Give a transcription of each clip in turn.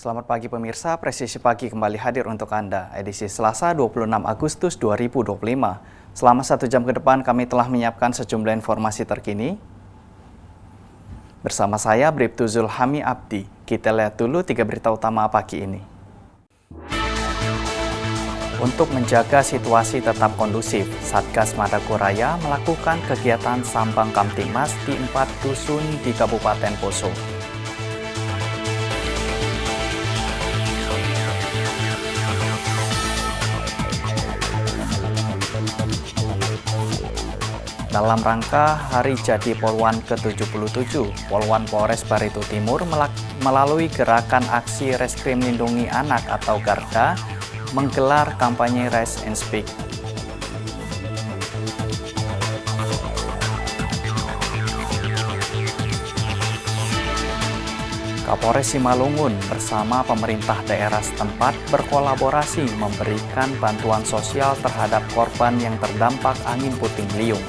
Selamat pagi pemirsa, Presisi Pagi kembali hadir untuk Anda, edisi Selasa 26 Agustus 2025. Selama 1 jam ke depan kami telah menyiapkan sejumlah informasi terkini. Bersama saya, Bribtu Zulhami Abdi. Kita lihat dulu 3 berita utama pagi ini. Untuk menjaga situasi tetap kondusif, Satgas Madagoraya melakukan kegiatan Sambang Kamtibmas di 4 dusun di Kabupaten Poso. Dalam rangka Hari Jadi Poluan ke-77, Poluan Polres Barito Timur melalui gerakan aksi Reskrim Lindungi Anak atau Garda menggelar kampanye Rise and Speak. Kapolres Simalungun bersama pemerintah daerah setempat berkolaborasi memberikan bantuan sosial terhadap korban yang terdampak angin puting beliung.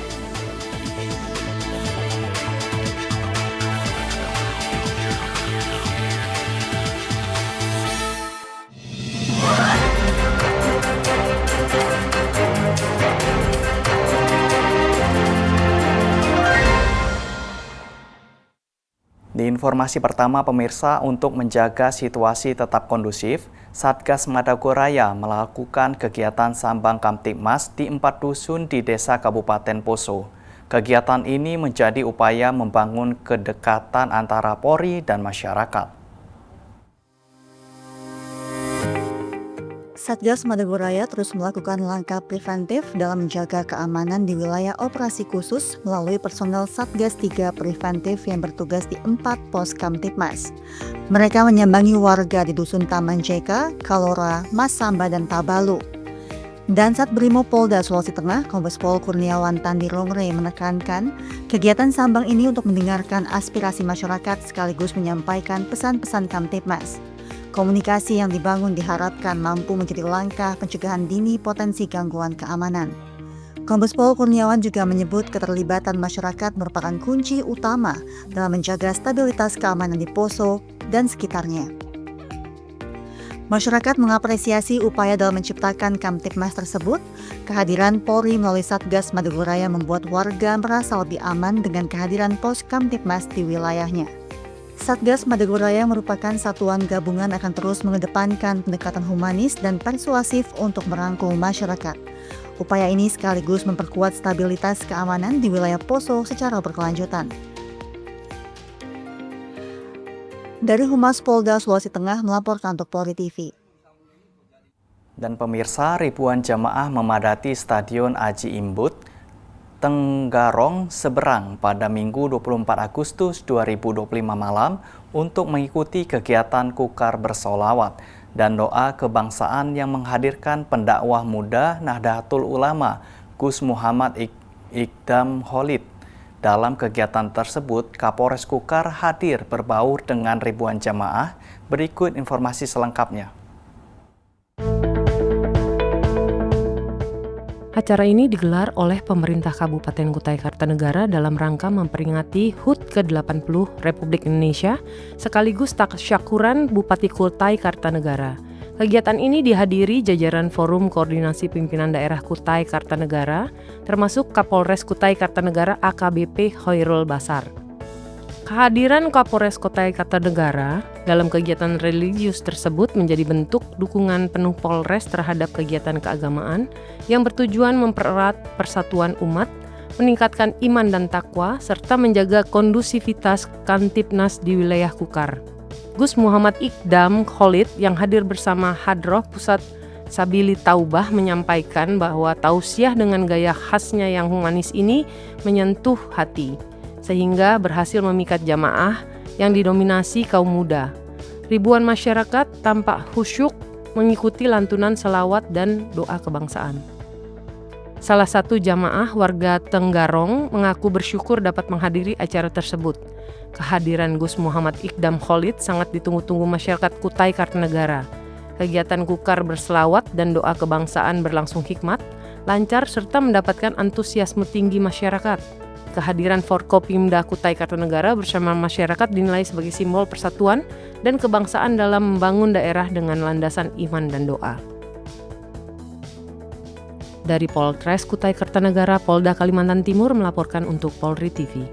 Di informasi pertama pemirsa, untuk menjaga situasi tetap kondusif, Satgas Madagoraya melakukan kegiatan Sambang Kamtibmas di 4 dusun di desa Kabupaten Poso. Kegiatan ini menjadi upaya membangun kedekatan antara Polri dan masyarakat. Satgas Madagoraya terus melakukan langkah preventif dalam menjaga keamanan di wilayah operasi khusus melalui personel Satgas 3 preventif yang bertugas di 4 pos Kamtibmas. Mereka menyambangi warga di Dusun Taman Jeka, Kalora, Masamba, dan Tabalu. Dansat Brimopolda Sulawesi Tengah, Kombes Pol Kurniawan Tandirongre menekankan kegiatan sambang ini untuk mendengarkan aspirasi masyarakat sekaligus menyampaikan pesan-pesan Kamtibmas. Komunikasi yang dibangun diharapkan mampu menjadi langkah pencegahan dini potensi gangguan keamanan. Kombes Pol Kurniawan juga menyebut keterlibatan masyarakat merupakan kunci utama dalam menjaga stabilitas keamanan di Poso dan sekitarnya. Masyarakat mengapresiasi upaya dalam menciptakan Kamtibmas tersebut. Kehadiran Polri melalui Satgas Madagoraya membuat warga merasa lebih aman dengan kehadiran pos Kamtibmas di wilayahnya. Satgas Madagoraya merupakan satuan gabungan akan terus mengedepankan pendekatan humanis dan persuasif untuk merangkul masyarakat. Upaya ini sekaligus memperkuat stabilitas keamanan di wilayah Poso secara berkelanjutan. Dari Humas Polda Sulawesi Tengah melaporkan untuk Polri TV. Dan pemirsa, ribuan jamaah memadati Stadion Aji Imbut Tenggarong Seberang pada Minggu 24 Agustus 2025 malam untuk mengikuti kegiatan Kukar Bersolawat dan doa kebangsaan yang menghadirkan pendakwah muda Nahdlatul Ulama Gus Muhammad Iqdam Khalid. Dalam kegiatan tersebut, Kapolres Kukar hadir berbaur dengan ribuan jamaah. Berikut informasi selengkapnya. Acara ini digelar oleh pemerintah Kabupaten Kutai Kartanegara dalam rangka memperingati HUT ke-80 Republik Indonesia sekaligus tasyakuran Bupati Kutai Kartanegara. Kegiatan ini dihadiri jajaran Forum Koordinasi Pimpinan Daerah Kutai Kartanegara, termasuk Kapolres Kutai Kartanegara AKBP Khairul Basar. Kehadiran Kapolres Kutai Kartanegara dalam kegiatan religius tersebut menjadi bentuk dukungan penuh Polres terhadap kegiatan keagamaan yang bertujuan mempererat persatuan umat, meningkatkan iman dan takwa, serta menjaga kondusivitas Kamtibmas di wilayah Kukar. Gus Muhammad Iqdam Khalid yang hadir bersama Hadroh Pusat Sabili Taubah menyampaikan bahwa tausiah dengan gaya khasnya yang humanis ini menyentuh hati, sehingga berhasil memikat jamaah yang didominasi kaum muda. Ribuan masyarakat tampak khusyuk mengikuti lantunan selawat dan doa kebangsaan. Salah satu jamaah warga Tenggarong mengaku bersyukur dapat menghadiri acara tersebut. Kehadiran Gus Muhammad Iqdam Khalid sangat ditunggu-tunggu masyarakat Kutai Kartanegara. Kegiatan Kukar berselawat dan doa kebangsaan berlangsung hikmat, lancar serta mendapatkan antusiasme tinggi masyarakat. kehadiran Forkopimda Kutai Kartanegara bersama masyarakat dinilai sebagai simbol persatuan dan kebangsaan dalam membangun daerah dengan landasan iman dan doa. Dari Polres Kutai Kartanegara, Polda Kalimantan Timur melaporkan untuk Polri TV.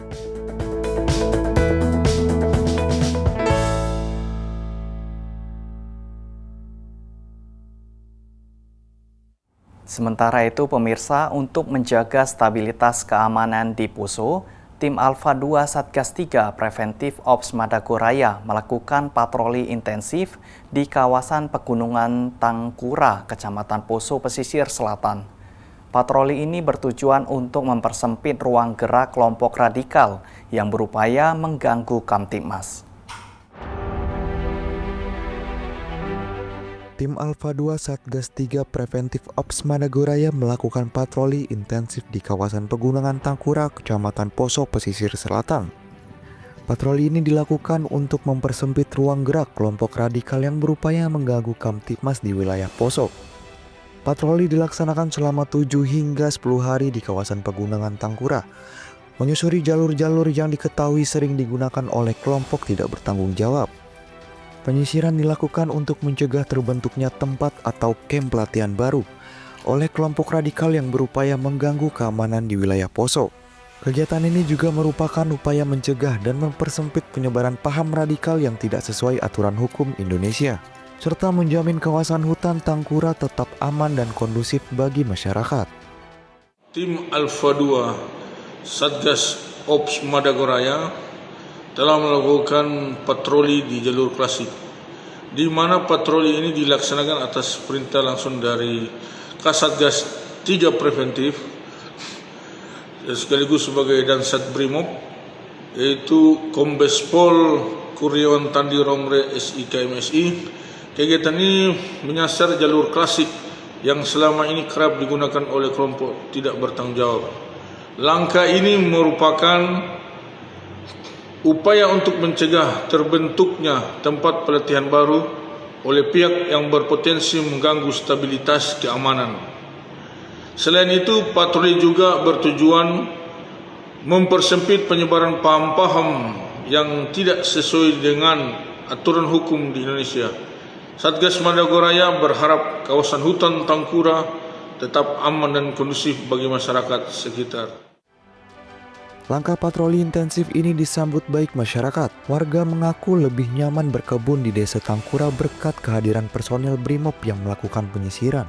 Sementara itu, pemirsa, untuk menjaga stabilitas keamanan di Poso, tim Alfa 2 Satgas 3 Preventif Ops Madagoraya melakukan patroli intensif di kawasan Pegunungan Tangkura, Kecamatan Poso, Pesisir Selatan. Patroli ini bertujuan untuk mempersempit ruang gerak kelompok radikal yang berupaya mengganggu Kamtibmas. Tim Alfa 2 Satgas 3 Preventif Ops Madagoraya melakukan patroli intensif di kawasan Pegunungan Tangkura, Kecamatan Poso, Pesisir Selatan. Patroli ini dilakukan untuk mempersempit ruang gerak kelompok radikal yang berupaya mengganggu Kamtibmas di wilayah Poso. Patroli dilaksanakan selama 7 hingga 10 hari di kawasan Pegunungan Tangkura, menyusuri jalur-jalur yang diketahui sering digunakan oleh kelompok tidak bertanggung jawab. Penyisiran dilakukan untuk mencegah terbentuknya tempat atau kamp pelatihan baru oleh kelompok radikal yang berupaya mengganggu keamanan di wilayah Poso. Kegiatan ini juga merupakan upaya mencegah dan mempersempit penyebaran paham radikal yang tidak sesuai aturan hukum Indonesia, serta menjamin kawasan hutan Tangkura tetap aman dan kondusif bagi masyarakat. Tim Alfa 2 Satgas Ops Madagoraya telah melakukan patroli di jalur klasik, di mana patroli ini dilaksanakan atas perintah langsung dari Kasatgas 3 Preventif sekaligus sebagai Dansat Brimob, yaitu Kombes Pol Kuryawan Tandi Romre SIK MSI. Kegiatan ini menyasar jalur klasik yang selama ini kerap digunakan oleh kelompok tidak bertanggung jawab. Langkah ini merupakan upaya untuk mencegah terbentuknya tempat pelatihan baru oleh pihak yang berpotensi mengganggu stabilitas keamanan. Selain itu, patroli juga bertujuan mempersempit penyebaran paham-paham yang tidak sesuai dengan aturan hukum di Indonesia. Satgas Madagoraya berharap kawasan hutan Tangkura tetap aman dan kondusif bagi masyarakat sekitar. Langkah patroli intensif ini disambut baik masyarakat. Warga mengaku lebih nyaman berkebun di Desa Tangkura berkat kehadiran personil Brimob yang melakukan penyisiran.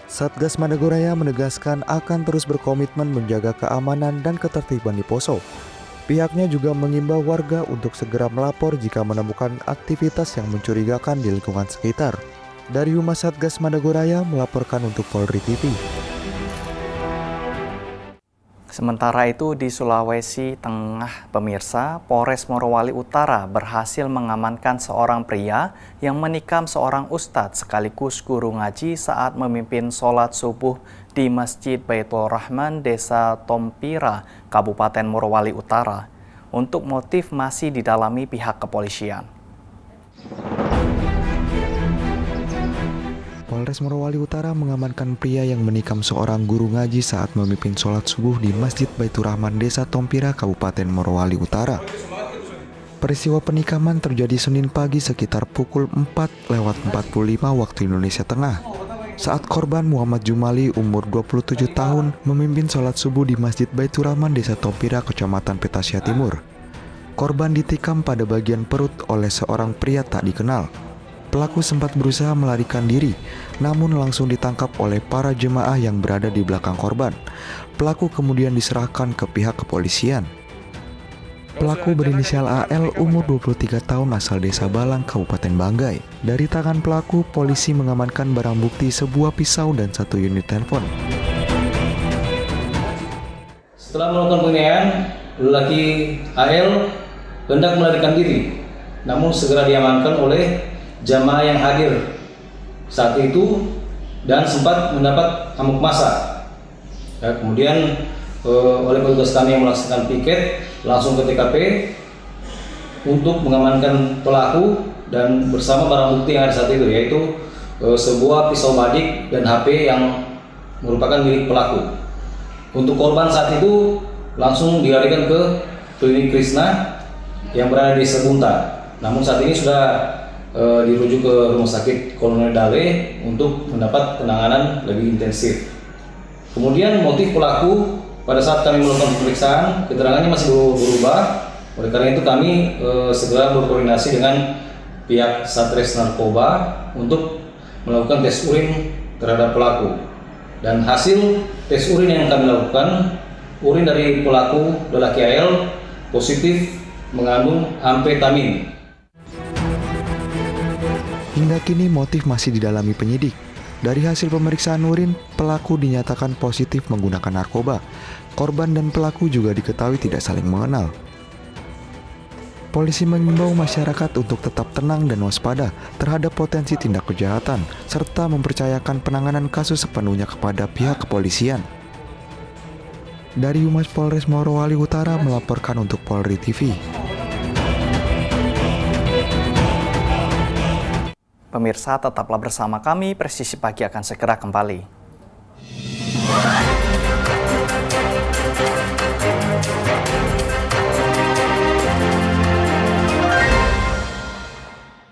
Satgas Madagoraya menegaskan akan terus berkomitmen menjaga keamanan dan ketertiban di Poso. Pihaknya juga mengimbau warga untuk segera melapor jika menemukan aktivitas yang mencurigakan di lingkungan sekitar. Dari Humas Satgas Madagoraya melaporkan untuk Polri TV. Sementara itu di Sulawesi Tengah, pemirsa, Polres Morowali Utara berhasil mengamankan seorang pria yang menikam seorang ustadz sekaligus guru ngaji saat memimpin sholat subuh di Masjid Baitul Rahman, Desa Tompira, Kabupaten Morowali Utara. Untuk motif masih didalami pihak kepolisian. Polres Morowali Utara mengamankan pria yang menikam seorang guru ngaji saat memimpin sholat subuh di Masjid Baitur Rahman Desa Tompira, Kabupaten Morowali Utara. Peristiwa penikaman terjadi Senin pagi sekitar pukul 4:45 waktu Indonesia Tengah. Saat korban Muhammad Jumali umur 27 tahun memimpin sholat subuh di Masjid Baitur Rahman Desa Tompira, Kecamatan Petasya Timur. Korban ditikam pada bagian perut oleh seorang pria tak dikenal. Pelaku sempat berusaha melarikan diri, namun langsung ditangkap oleh para jemaah yang berada di belakang korban. Pelaku kemudian diserahkan ke pihak kepolisian. Pelaku berinisial AL umur 23 tahun asal Desa Balang, Kabupaten Banggai. Dari tangan pelaku, polisi mengamankan barang bukti sebuah pisau dan 1 unit handphone. Setelah melakukan penganiayaan, lelaki AL hendak melarikan diri, namun segera diamankan oleh jamaah yang hadir saat itu dan sempat mendapat amuk massa. Kemudian oleh petugas kami yang melaksanakan piket langsung ke TKP untuk mengamankan pelaku dan bersama barang bukti yang ada saat itu, yaitu sebuah pisau badik dan HP yang merupakan milik pelaku. Untuk korban saat itu langsung dilarikan ke klinik Krishna yang berada di Sebunta. Namun saat ini sudah dirujuk ke Rumah Sakit Kolonel Dale untuk mendapat penanganan lebih intensif. Kemudian motif pelaku pada saat kami melakukan pemeriksaan, keterangannya masih berubah. Oleh karena itu kami segera berkoordinasi dengan pihak Satres Narkoba untuk melakukan tes urin terhadap pelaku. Dan hasil tes urin yang kami lakukan, urin dari pelaku lelaki AL positif mengandung amfetamin. Hingga kini motif masih didalami penyidik. Dari hasil pemeriksaan urin, pelaku dinyatakan positif menggunakan narkoba. Korban dan pelaku juga diketahui tidak saling mengenal. Polisi mengimbau masyarakat untuk tetap tenang dan waspada terhadap potensi tindak kejahatan, serta mempercayakan penanganan kasus sepenuhnya kepada pihak kepolisian. Dari Humas Polres Morowali Utara melaporkan untuk Polri TV. Pemirsa, tetaplah bersama kami, Presisi Pagi akan segera kembali.